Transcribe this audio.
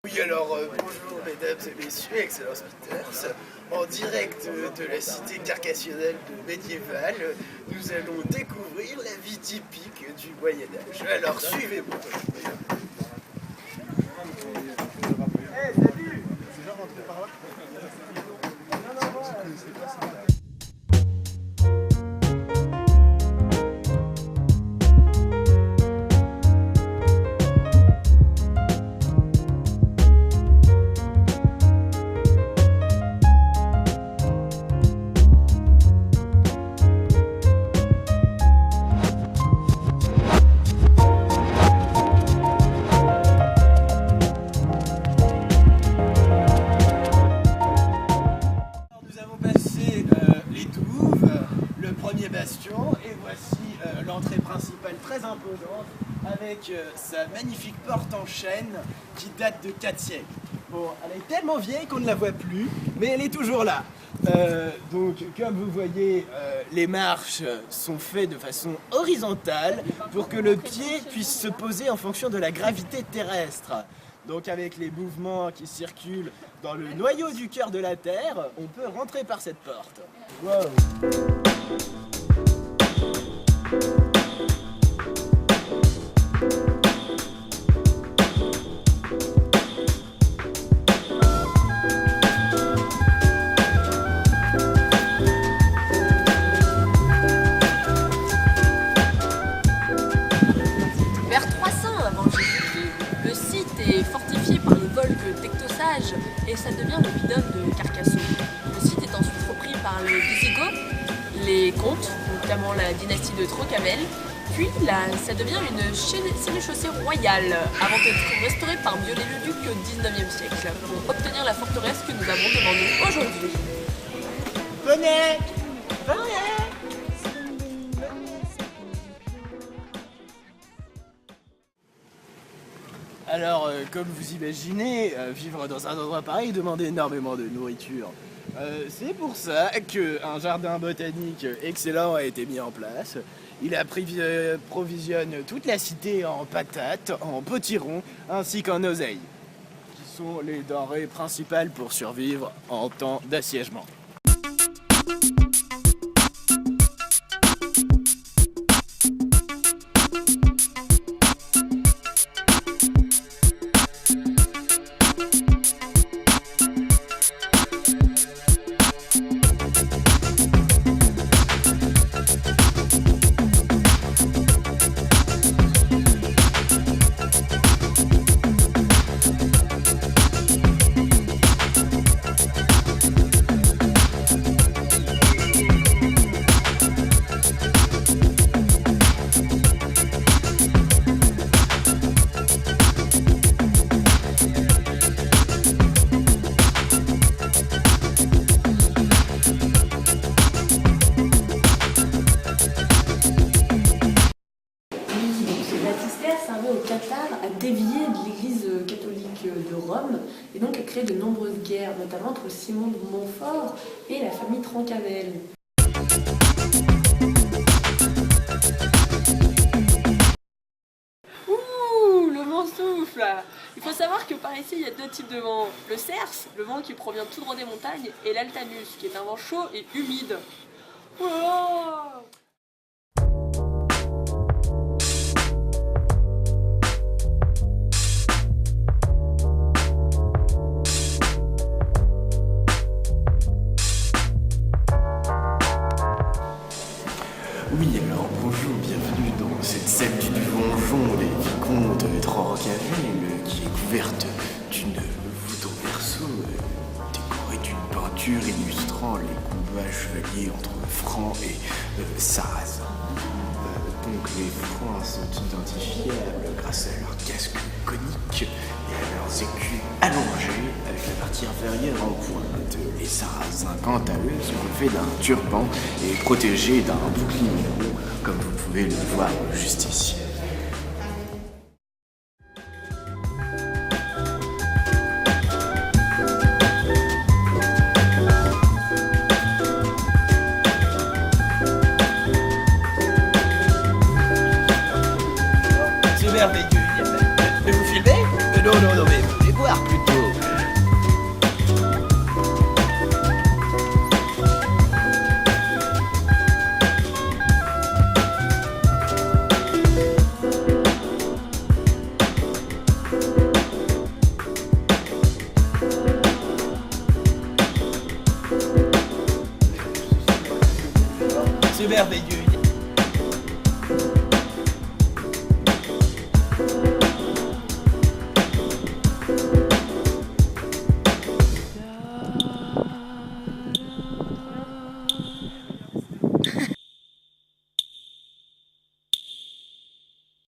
Oui, alors bonjour mesdames et messieurs, Excellence Peters. En direct de la cité carcassionnelle de Médiéval, nous allons découvrir la vie typique du Moyen-Âge. Alors suivez-moi. Hey, salut! Les Douves, le premier bastion, et voici l'entrée principale très imposante avec sa magnifique porte en chêne qui date de 4 siècles. Bon, elle est tellement vieille qu'on ne la voit plus, mais elle est toujours là. Donc, comme vous voyez, les marches sont faites de façon horizontale pour que le pied puisse se poser en fonction de la gravité terrestre. Donc avec les mouvements qui circulent dans le noyau du cœur de la Terre, on peut rentrer par cette porte. Wow. Vers 300 avant Jésus-Christ, le site est fortifié par les volques d'Ectosages et ça devient l'oppidum de Carcassonne. Le site est ensuite repris par les Visigoths, les comtes, notamment la dynastie de Trocavel, puis ça devient une sénéchaussée royale avant d'être restaurée par Viollet-le-Duc au 19e siècle pour obtenir la forteresse que nous avons devant nous aujourd'hui. Venez! Venez! Alors, comme vous imaginez, vivre dans un endroit pareil demande énormément de nourriture. C'est pour ça qu'un jardin botanique excellent a été mis en place. Il provisionne toute la cité en patates, en potirons, ainsi qu'en oseille, qui sont les denrées principales pour survivre en temps d'assiègement. Servait au Qatar à dévier de l'église catholique de Rome et donc a créé de nombreuses guerres, notamment entre Simon de Montfort et la famille Trencavel. Ouh, le vent souffle! Il faut savoir que par ici il y a deux types de vent. Le cerce, le vent qui provient tout droit des montagnes, et l'altanus, qui est un vent chaud et humide. Oh! Oui, alors bonjour, bienvenue dans cette salle du donjon des vicomtes de Trocavel qui est couverte d'une voûte en berceau décorée d'une peinture illustrant les combats chevaliers entre Francs et Sarrasins. Donc les Francs sont identifiables grâce à leur casque conique et à leurs écus allongés avec la partie inférieure en pointe. Les Sarrasins, quant à eux, sont faits d'un turban et protégés d'un bouclier haut, comme vous pouvez le voir juste ici. merveilleux. Mais vous filmez? Non, mais vous voulez voir plus C'est merveilleux